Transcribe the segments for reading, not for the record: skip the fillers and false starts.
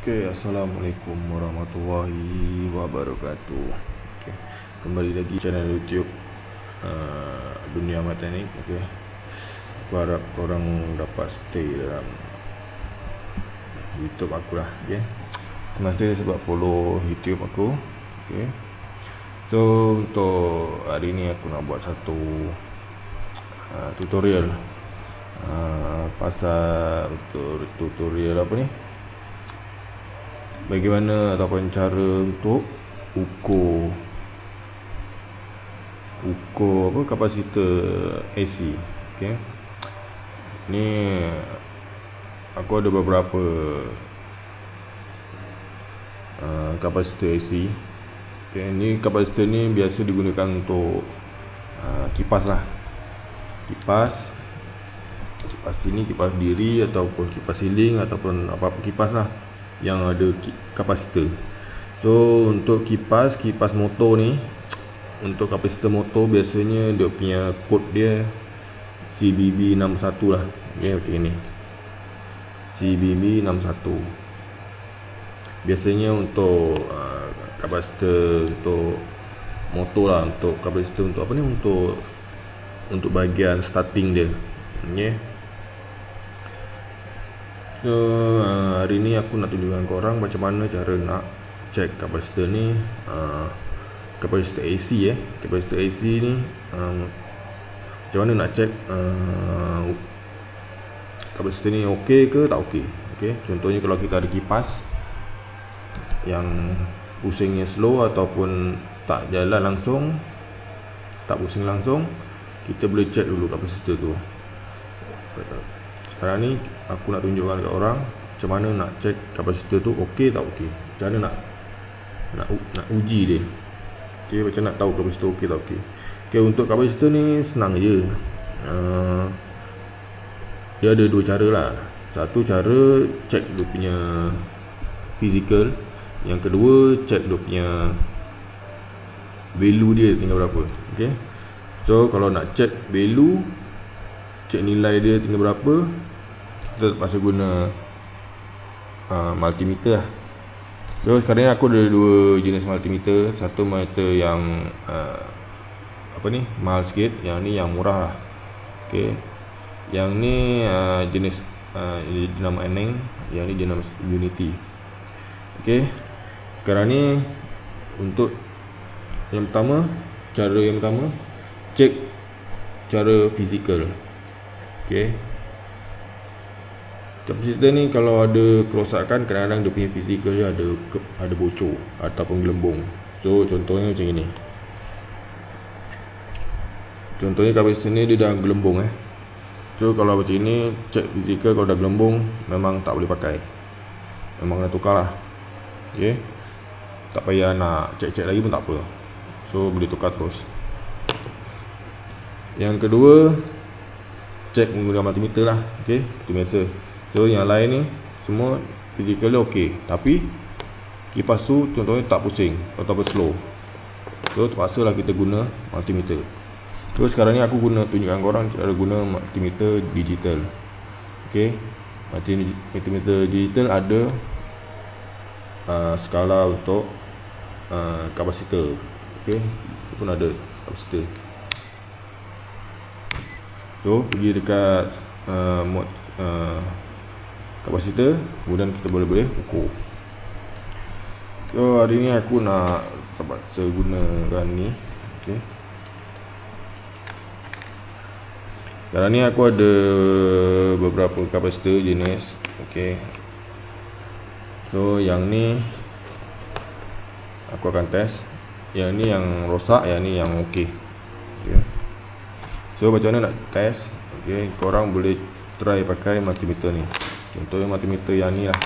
Oke, assalamualaikum warahmatullahi wabarakatuh. Oke, kembali lagi channel YouTube Dunia Mekanik. Oke, aku harap korang dapat stay dalam YouTube aku lah. Oke, terima kasih sebab follow YouTube aku. Oke, so untuk hari ni aku nak buat satu tutorial pasal tutorial apa ni? Bagaimana ataupun cara untuk ukur apa kapasitor AC. Okey. Ni aku ada beberapa kapasitor AC. Okey, ni kapasitor ni biasa digunakan untuk kipas lah. Kipas sini, kipas diri ataupun kipas siling ataupun apa-apa kipas lah yang ada kapasitor. So untuk kipas motor ni, untuk kapasitor motor biasanya dia punya kod dia CBB61 lah. Okay, macam ni, CBB61. Biasanya untuk kapasitor untuk motor lah, untuk kapasitor untuk apa ni, untuk bahagian starting dia. Okay. So hari ni aku nak tunjukkan korang macam mana cara nak check kapasitor ni, kapasitor AC kapasitor AC ni macam mana nak check kapasitor ni okey ke tak okey. Okey, contohnya kalau kita ada kipas yang pusingnya slow ataupun tak jalan langsung, tak pusing langsung, kita boleh check dulu kapasitor tu. Sekarang ni aku nak tunjukkan dekat orang macam mana nak check kapasitor tu okey tak okey. Macam mana nak uji dia. Okey, macam nak tahu kapasitor okey tak okey. Okey, untuk kapasitor ni senang je. Dia ada dua cara lah. Satu cara check dia punya physical, yang kedua check dia punya value dia tinggal berapa. Okey. So kalau nak check value, check nilai dia tinggal berapa, kita terpaksa guna multimeter lah. So sekarang ni aku ada dua jenis multimeter. Satu multimeter yang apa ni, mahal sikit, yang ni yang murah lah. Okay, yang ni jenis dinamo Eneng, yang ni dinamo Unity. Okay, sekarang ni untuk yang pertama, cara yang pertama check cara fizikal. Okay, kapasitor ni kalau ada kerosakan, kadang-kadang dia punya fizikal dia ada bocor ataupun gelembung. So contohnya macam ini. Contohnya kapasitor ni dia dah gelembung So kalau macam ini, check fizikal, kalau dah gelembung memang tak boleh pakai, memang kena tukar lah. Okay, tak payah nak check lagi pun tak apa. So boleh tukar terus. Yang kedua, check menggunakan multimeter lah. Okay, itu biasa. So yang lain ni semua physically okey, tapi kipas tu contohnya tak pusing ataupun slow, so terpaksa lah kita guna multimeter. So sekarang ni aku tunjukkan korang cara guna multimeter digital. Okey, multimeter digital ada skala untuk kapasitor. Okey, itu pun ada kapasitor. So pergi dekat mode kapasitor, kemudian kita boleh ukur. So hari ni aku nak terpaksa gunakan ni. Okay, sekarang ni aku ada beberapa kapasitor jenis. Okay, so yang ni aku akan test, yang ni yang rosak, yang ni yang okey. Okay, so macam mana nak test? Okay, korang boleh try pakai multimeter ni. Contohnya multimeter yang ni lah.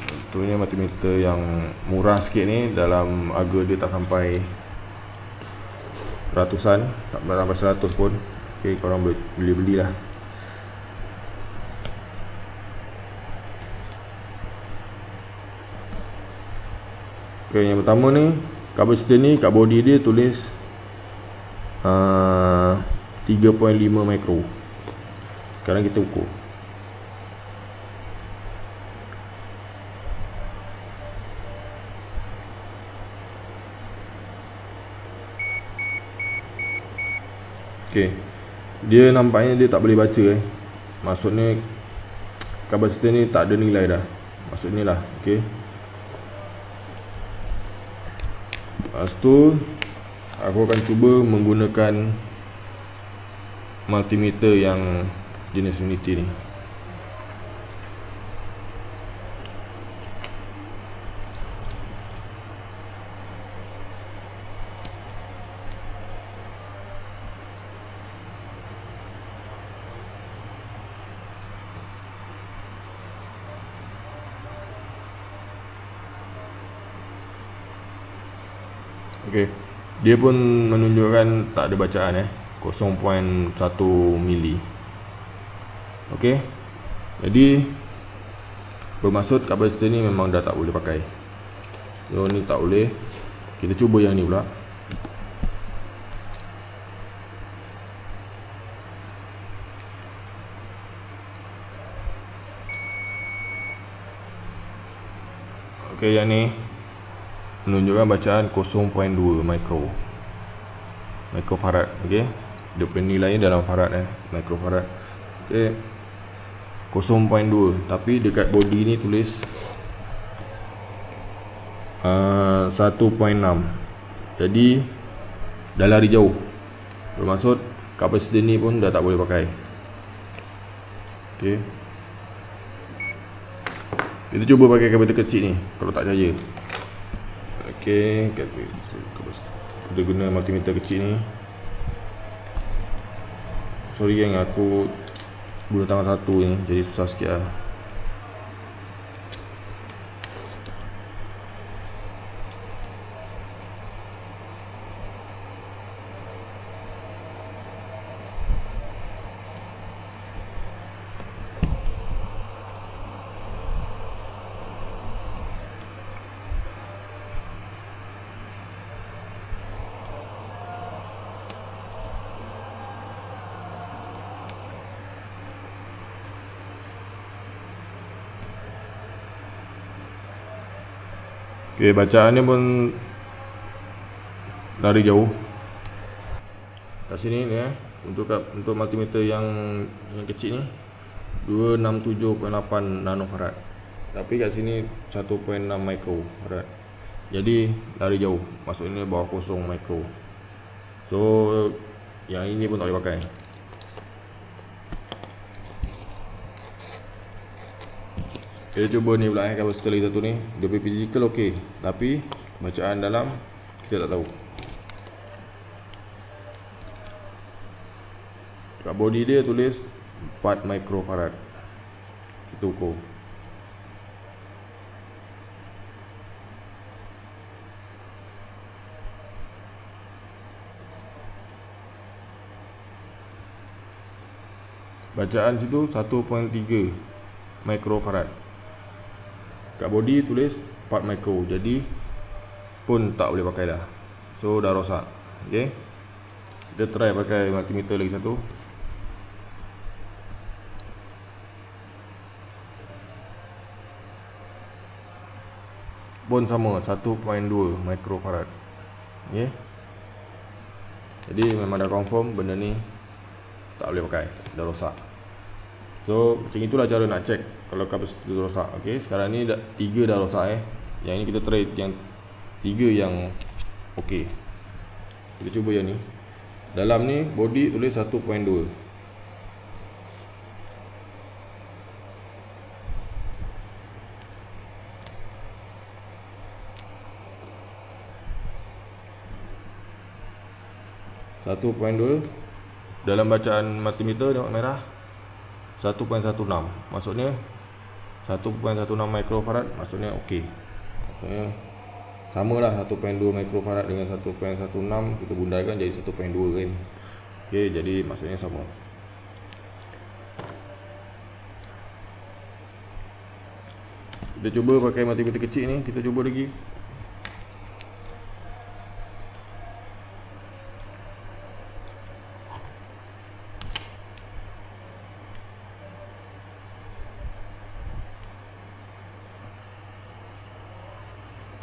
Contohnya multimeter yang murah sikit ni, dalam harga dia tak sampai ratusan, tak sampai 100 pun. Okay, korang boleh belilah. Okay, yang pertama ni, kapasitor ni kat body dia tulis 3.5 mikro. Sekarang kita ukur. Okey. Dia nampaknya dia tak boleh baca Maksudnya kapasitor ni tak ada nilai dah. Maksudnya lah. Okey. Lepas tu aku akan cuba menggunakan multimeter yang jenis Unity ni. Okey. Dia pun menunjukkan tak ada bacaan 0.1 mili. Okey. Jadi bermaksud kapasitor ni memang dah tak boleh pakai. So ni tak boleh. Kita cuba yang ni pula. Okey, yang ni menunjukkan bacaan 0.2 microfarad. Okey. Dia punya nilainya dalam farad microfarad. Okey. 0.2 tapi dekat body ni tulis 1.6. Jadi dah lari jauh. Bermaksud kapasitor ni pun dah tak boleh pakai. Okey. Kita cuba pakai kapasitor kecil ni kalau tak jaya. Okey, kita guna multimeter kecil ni. Sorry yang aku guna tangan satu ni, jadi susah sikit lah. Okey, bacaannya pun lari jauh. Kat sini ni untuk multimeter yang kecil ni 267.8 nanofarad. Tapi kat sini 1.6 microfarad. Jadi lari jauh. Maksudnya bawah 0 micro. So yang ini pun tak boleh pakai. Kita cuba ni pula kapasitor lagi satu ni. Dia punya physical okey, tapi bacaan dalam kita tak tahu. Kat body dia tulis 4 microfarad. Kita ukur. Bacaan situ 1.3 microfarad. Kat body tulis 4 micro. Jadi pun tak boleh pakai dah. So dah rosak. Okey. Kita try pakai multimeter lagi satu. Pun sama 1.2 microfarad. Okey. Jadi memang dah confirm benda ni tak boleh pakai, dah rosak. So macam itulah cara nak check kalau kapasitor tu rosak. Okey, sekarang ni 3 dah rosak Yang ni kita try yang 3 yang okey. Kita cuba yang ni. Dalam ni body tulis 1.2. Dalam bacaan multimeter tengok merah 1.16. Maksudnya 1.16 microfarad maksudnya okey. Maksudnya samalah 1.2 microfarad dengan 1.16 kita bundarkan jadi 1.2 kan. Okey, jadi maksudnya sama. Kita cuba pakai multimeter kecil ni, kita cuba lagi.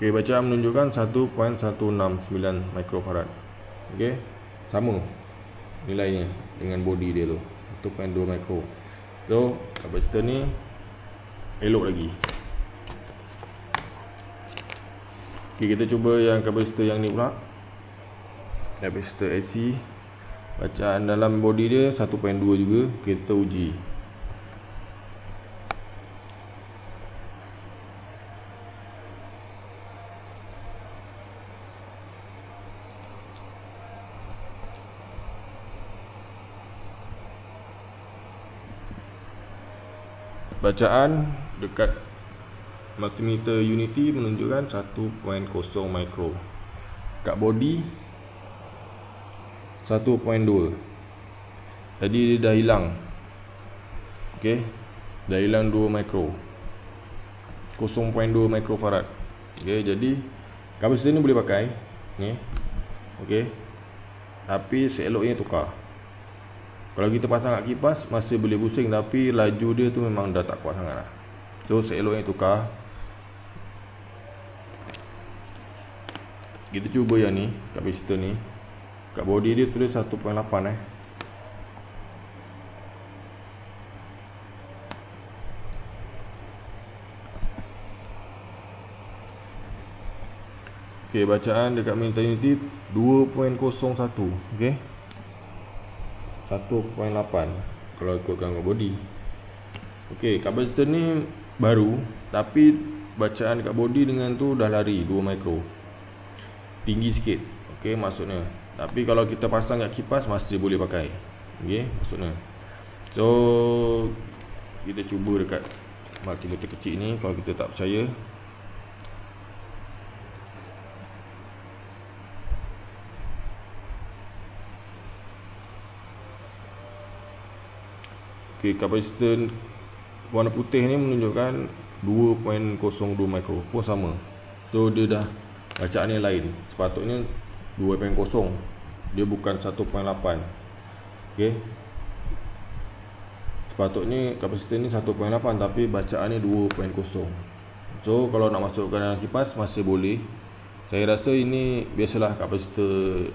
Okey, bacaan menunjukkan 1.169 microfarad. Okey, sama nilainya dengan body dia tu, 1.2 micro. So kapasitor ni elok lagi. Okey, kita cuba yang kapasitor yang ni pula, kapasitor AC. Bacaan dalam body dia 1.2 juga. Kita uji. Bacaan dekat multimeter Unity menunjukkan 1.0 micro. Kat body 1.2. Jadi dia dah hilang. Okey, dah hilang 2 micro, 0.2 microfarad. Okey, jadi kapasitor ni boleh pakai ni. Okey, tapi seeloknya tukar. Kalau kita pasang kat kipas masih boleh pusing, tapi laju dia tu memang dah tak kuat sangat lah. So seeloknya tukar. Kita cuba yang ni, kapasitor ni. Kat body dia tulis 1.8 Okey, bacaan dekat multimeter Unity 2.01. Okey, 1.8 kalau ikutkan kat body. Okey, kapasitor ni baru, tapi bacaan dekat body dengan tu dah lari 2 micro. Tinggi sikit. Okey, maksudnya. Tapi kalau kita pasang kat kipas masih boleh pakai. Okey, maksudnya. So kita cuba dekat multimeter kecil ni. Kalau kita tak percaya, okey, kapasitor warna putih ni menunjukkan 2.02 micro pun sama. So dia dah bacaan ni lain. Sepatutnya 2.0, dia bukan 1.8. Okey, sepatutnya kapasitor ni 1.8 tapi bacaan ni 2.0. So kalau nak masukkan dalam kipas masih boleh. Saya rasa ini biasalah kapasitor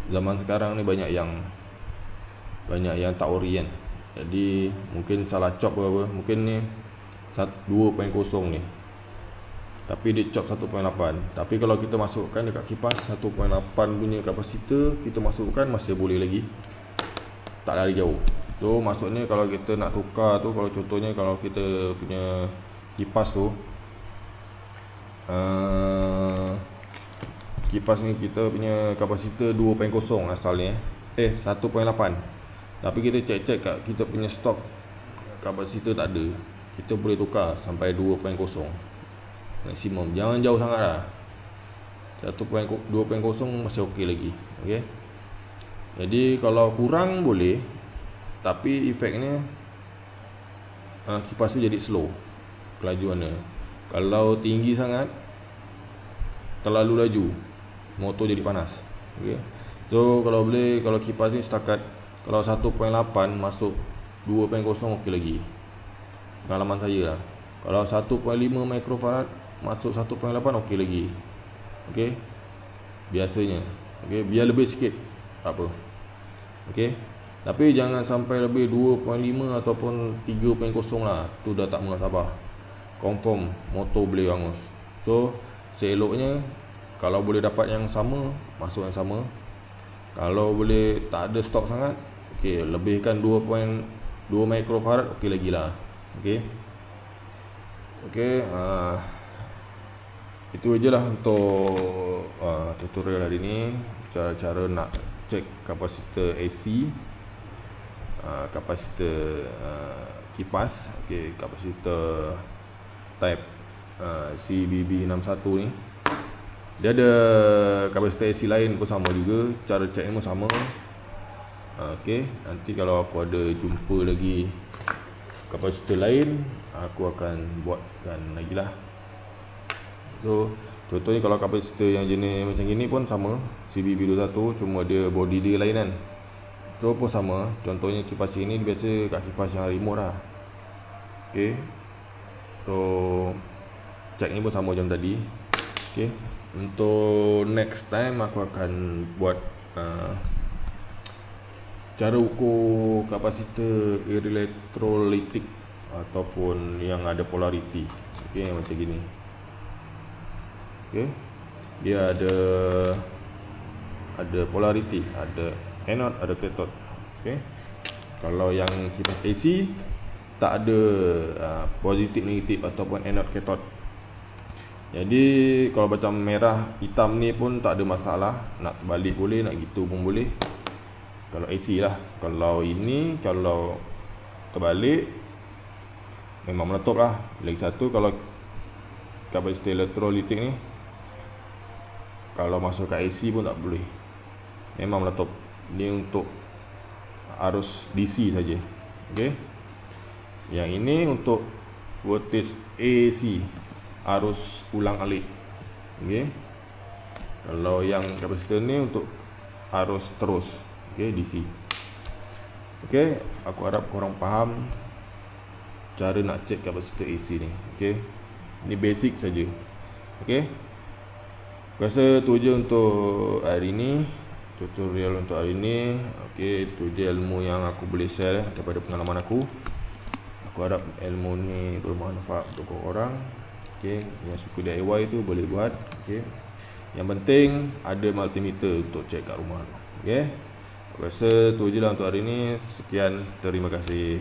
zaman sekarang ni banyak yang tak ori kan. Jadi mungkin salah chop ke apa. Mungkin ni 2.0 ni, tapi dia chop 1.8. Tapi kalau kita masukkan dekat kipas 1.8 punya kapasitor, kita masukkan masih boleh lagi, tak lari jauh. So maksudnya kalau kita nak tukar tu, kalau contohnya kalau kita punya kipas tu, kipas ni kita punya kapasitor 2.0 asalnya 1.8, tapi kita cek-cek kat kita punya stok kapasitor tak ada, kita boleh tukar sampai 2.0 maksimum. Jangan jauh sangat lah. 2.0 masih okey lagi. Okey, jadi kalau kurang boleh, tapi efeknya kipas tu jadi slow kelajuannya. Kalau tinggi sangat, terlalu laju, motor jadi panas. Okey, so kalau boleh, kalau kipas ni setakat kalau 1.8 masuk 2.0 okey lagi, pengalaman saya lah. Kalau 1.5 microfarad masuk 1.8 okey lagi. Okey, biasanya. Okey, biar lebih sikit tak apa. Okey, tapi jangan sampai lebih 2.5 ataupun 3.0 lah, tu dah tak munasabah. Confirm motor boleh hangus. So seeloknya kalau boleh dapat yang sama, masuk yang sama. Kalau boleh tak ada stok sangat, okey, lebihkan 2.2 microfarad okey lagi lah. Okey, okey, itu je lah untuk tutorial hari ni. Cara-cara nak cek kapasitor AC, kapasitor kipas. Okey, kapasitor type CBB61 ni. Dia ada kapasitor AC lain pun sama juga, cara cek ni pun sama. Okey, nanti kalau aku ada jumpa lagi kapasitor lain, aku akan buatkan lagi lah. So contohnya kalau kapasitor yang jenis macam gini pun sama, CBB21, cuma dia body dia lain kan. So pun sama. Contohnya kipas ini biasa kat kipas yang remote lah. Okey, so cek ni pun sama macam tadi. Okey, untuk next time aku akan buat cara ukur kapasitor elektrolitik ataupun yang ada polariti. Okey, macam gini. Okey, dia ada polariti, ada anode, ada cathode. Okey, kalau yang kipas AC tak ada positif negatif ataupun anode cathode. Jadi kalau macam merah hitam ni pun tak ada masalah, nak terbalik boleh, nak gitu pun boleh. Kalau AC lah. Kalau ini, kalau terbalik memang meletup lah. Lagi satu, kalau kapasitor elektrolitik ni kalau masuk ke AC pun tak boleh, memang meletup. Ni untuk arus DC saja. Okey, yang ini untuk voltage AC, arus ulang alik. Okey, kalau yang kapasitor ni untuk arus terus, okey, DC. Okey, aku harap korang faham cara nak cek kapasitor AC ni. Okey, ni basic saja. Okey, aku rasa tu je untuk hari ni, tutorial untuk hari ni. Okey, tu je ilmu yang aku boleh share daripada pengalaman aku. Aku harap ilmu ni bermanfaat untuk korang. Okey, yang suka DIY tu boleh buat. Okey, yang penting ada multimeter untuk cek kat rumah tu. Okey, aku rasa tu je lah untuk hari ni. Sekian, terima kasih.